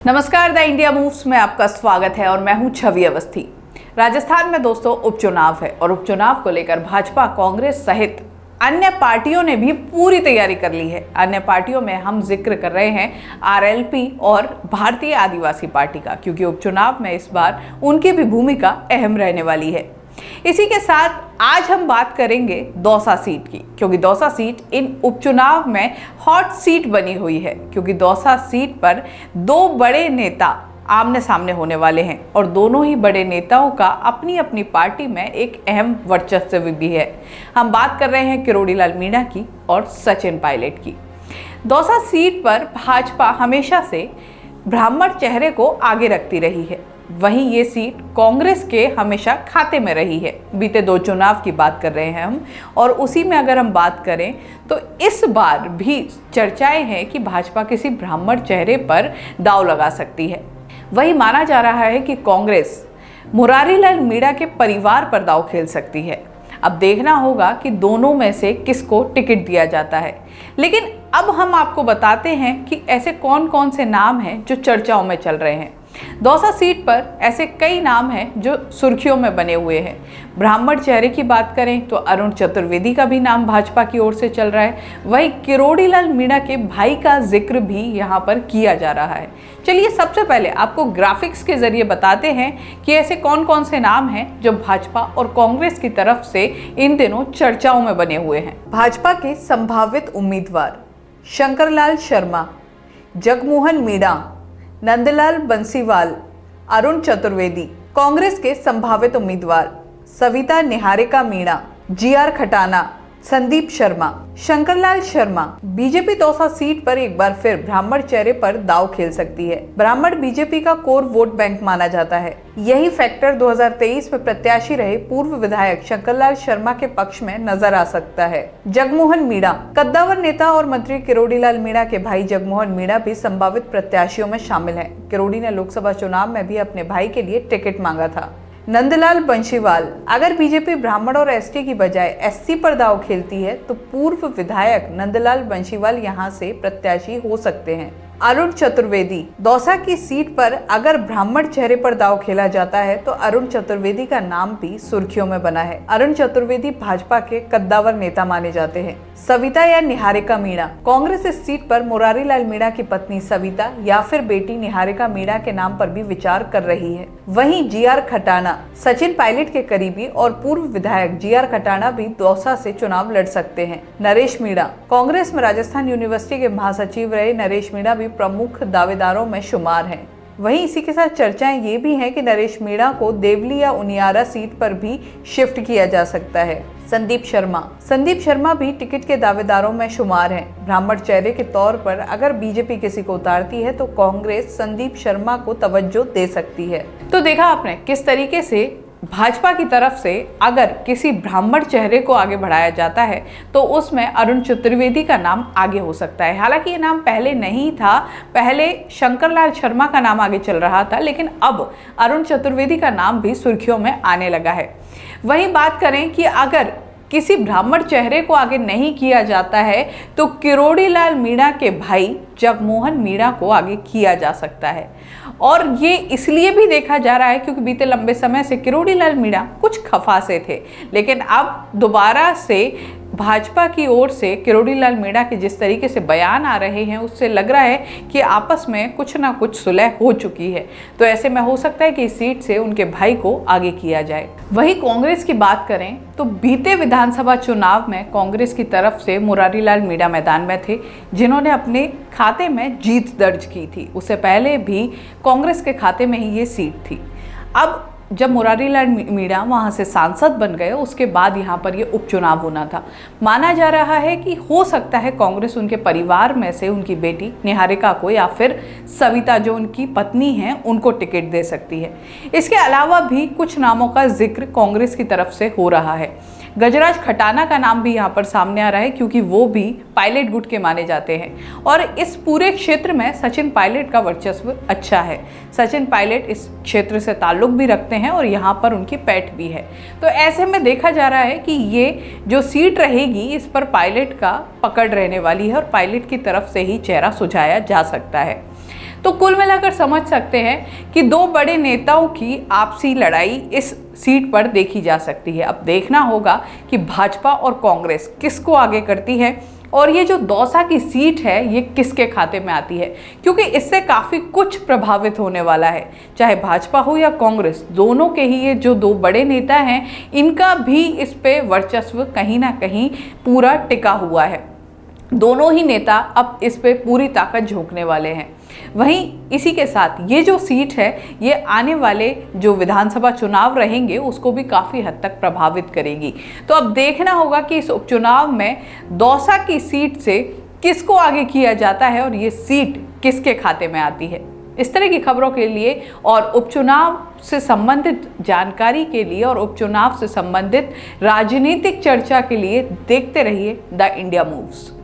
नमस्कार, the India moves में आपका स्वागत है और मैं हूं छवि अवस्थी। राजस्थान में दोस्तों उपचुनाव है और उपचुनाव को लेकर भाजपा, कांग्रेस सहित अन्य पार्टियों ने भी पूरी तैयारी कर ली है। अन्य पार्टियों में हम जिक्र कर रहे हैं आरएलपी और भारतीय आदिवासी पार्टी का, क्योंकि उपचुनाव में इस बार उनकी भी भूमिका अहम रहने वाली है। इसी के साथ आज हम बात करेंगे दौसा सीट की, क्योंकि दौसा सीट इन उपचुनाव में हॉट सीट बनी हुई है, क्योंकि दौसा सीट पर दो बड़े नेता आमने सामने होने वाले हैं और दोनों ही बड़े नेताओं का अपनी अपनी पार्टी में एक अहम वर्चस्व भी है। हम बात कर रहे हैं किरोड़ी लाल मीणा की और सचिन पायलट की। दौसा सीट पर भाजपा हमेशा से ब्राह्मण चेहरे को आगे रखती रही है, वहीं ये सीट कांग्रेस के हमेशा खाते में रही है। बीते दो चुनाव की बात कर रहे हैं हम, और उसी में अगर हम बात करें तो इस बार भी चर्चाएं हैं कि भाजपा किसी ब्राह्मण चेहरे पर दांव लगा सकती है। वही माना जा रहा है कि कांग्रेस मुरारी लाल मीणा के परिवार पर दांव खेल सकती है। अब देखना होगा कि दोनों में से किसको टिकट दिया जाता है। लेकिन अब हम आपको बताते हैं कि ऐसे कौन कौन से नाम हैं जो चर्चाओं में चल रहे हैं। दौसा सीट पर ऐसे कई नाम हैं जो सुर्खियों में बने हुए हैं। ब्राह्मण चेहरे की बात करें तो अरुण चतुर्वेदी का भी नाम भाजपा की ओर से चल रहा है। वहीं किरोड़ी लाल मीणा के भाई का जिक्र भी यहाँ पर किया जा रहा है। चलिए सबसे पहले आपको ग्राफिक्स के जरिए बताते हैं कि ऐसे कौन कौन से नाम हैं जो भाजपा और कांग्रेस की तरफ से इन दिनों चर्चाओं में बने हुए हैं। भाजपा के संभावित उम्मीदवार शंकरलाल शर्मा, जगमोहन मीणा, नंदलाल बंसीवाल, अरुण चतुर्वेदी। कांग्रेस के संभावित उम्मीदवार Savita Niharika Meena, GR Khatana, Sandeep Sharma. Shankarlal Sharma BJP Dausa seat पर एक बार फिर ब्राह्मण चेहरे पर दांव खेल सकती है। ब्राह्मण बीजेपी का कोर वोट बैंक माना जाता है। यही फैक्टर 2023 में प्रत्याशी रहे पूर्व विधायक शंकरलाल शर्मा के पक्ष में नजर आ सकता है। जगमोहन मीणा कद्दावर नेता और मंत्री किरोड़ी लाल मीणा के भाई जगमोहन मीणा भी संभावित प्रत्याशियों में शामिल है। किरोड़ी ने लोकसभा चुनाव में भी अपने भाई के लिए टिकट मांगा था। नंदलाल बंशीवाल अगर बीजेपी ब्राह्मण और एसटी की बजाय एससी पर दांव खेलती है तो पूर्व विधायक नंदलाल बंशीवाल यहां से प्रत्याशी हो सकते हैं। अरुण चतुर्वेदी दौसा की सीट पर अगर ब्राह्मण चेहरे पर दांव खेला जाता है तो अरुण चतुर्वेदी का नाम भी सुर्खियों में बना है। अरुण चतुर्वेदी भाजपा के कद्दावर नेता माने जाते हैं। सविता या निहारिका मीणा कांग्रेस इस सीट पर मुरारी लाल मीणा की पत्नी सविता या फिर बेटी निहारिका मीणा के नाम पर भी विचार कर रही है। वहीं जीआर खटाना सचिन पायलट के करीबी और पूर्व विधायक जीआर खटाना भी दौसा से चुनाव लड़ सकते हैं। नरेश मीणा कांग्रेस में राजस्थान यूनिवर्सिटी के महासचिव रहे नरेश मीणा भी प्रमुख दावेदारों में शुमार हैं। वहीं इसी के साथ चर्चाएं ये भी हैं कि नरेश मीणा को देवली या उनियारा सीट पर भी शिफ्ट किया जा सकता है। संदीप शर्मा भी टिकट के दावेदारों में शुमार हैं। ब्राह्मण चेहरे के तौर पर अगर बीजेपी किसी को उतारती है तो कांग्रेस संदीप शर्मा को तवज्जो दे सकती है। तो देखा आपने किस तरीके से भाजपा की तरफ से अगर किसी ब्राह्मण चेहरे को आगे बढ़ाया जाता है तो उसमें अरुण चतुर्वेदी का नाम आगे हो सकता है। हालांकि ये नाम पहले नहीं था, पहले शंकरलाल शर्मा का नाम आगे चल रहा था, लेकिन अब अरुण चतुर्वेदी का नाम भी सुर्खियों में आने लगा है। वहीं बात करें कि अगर किसी ब्राह्मण चेहरे को आगे नहीं किया जाता है तो किरोड़ी लाल मीणा के भाई जगमोहन मीणा को आगे किया जा सकता है। और ये इसलिए भी देखा जा रहा है क्योंकि बीते लंबे समय से किरोड़ी लाल मीणा कुछ खफा से थे, लेकिन अब दोबारा से भाजपा की ओर से किरोड़ी लाल मीणा के जिस तरीके से बयान आ रहे हैं उससे लग रहा है कि आपस में कुछ ना कुछ सुलह हो चुकी है। तो ऐसे में हो सकता है कि इस सीट से उनके भाई को आगे किया जाए। वहीं कांग्रेस की बात करें तो बीते विधानसभा चुनाव में कांग्रेस की तरफ से मुरारी लाल मीणा मैदान में थे, जिन्होंने अपने खाते में जीत दर्ज की थी। उससे पहले भी कांग्रेस के खाते में ही ये सीट थी। अब जब मुरारी लाल मीणा वहाँ से सांसद बन गए उसके बाद यहाँ पर ये उपचुनाव होना था। माना जा रहा है कि हो सकता है कांग्रेस उनके परिवार में से उनकी बेटी निहारिका को या फिर सविता जो उनकी पत्नी हैं उनको टिकट दे सकती है। इसके अलावा भी कुछ नामों का जिक्र कांग्रेस की तरफ से हो रहा है। गजराज खटाना का नाम भी यहाँ पर सामने आ रहा है क्योंकि वो भी पायलट गुट के माने जाते हैं और इस पूरे क्षेत्र में सचिन पायलट का वर्चस्व अच्छा है। सचिन पायलट इस क्षेत्र से ताल्लुक भी रखते हैं और यहाँ पर उनकी पैठ भी है। तो ऐसे में देखा जा रहा है कि ये जो सीट रहेगी इस पर पायलट का पकड़ रहने वाली है और पायलट की तरफ से ही चेहरा सुझाया जा सकता है। तो कुल मिलाकर समझ सकते हैं कि दो बड़े नेताओं की आपसी लड़ाई इस सीट पर देखी जा सकती है। अब देखना होगा कि भाजपा और कांग्रेस किसको आगे करती है और ये जो दौसा की सीट है ये किसके खाते में आती है, क्योंकि इससे काफ़ी कुछ प्रभावित होने वाला है। चाहे भाजपा हो या कांग्रेस, दोनों के ही ये जो दो बड़े नेता हैं इनका भी इस पे वर्चस्व कहीं ना कहीं पूरा टिका हुआ है। दोनों ही नेता अब इस पे पूरी ताकत झोंकने वाले हैं। वहीं इसी के साथ ये जो सीट है ये आने वाले जो विधानसभा चुनाव रहेंगे उसको भी काफ़ी हद तक प्रभावित करेगी। तो अब देखना होगा कि इस उपचुनाव में दौसा की सीट से किसको आगे किया जाता है और ये सीट किसके खाते में आती है। इस तरह की खबरों के लिए और उपचुनाव से संबंधित जानकारी के लिए और उपचुनाव से संबंधित राजनीतिक चर्चा के लिए देखते रहिए द इंडिया मूव्स।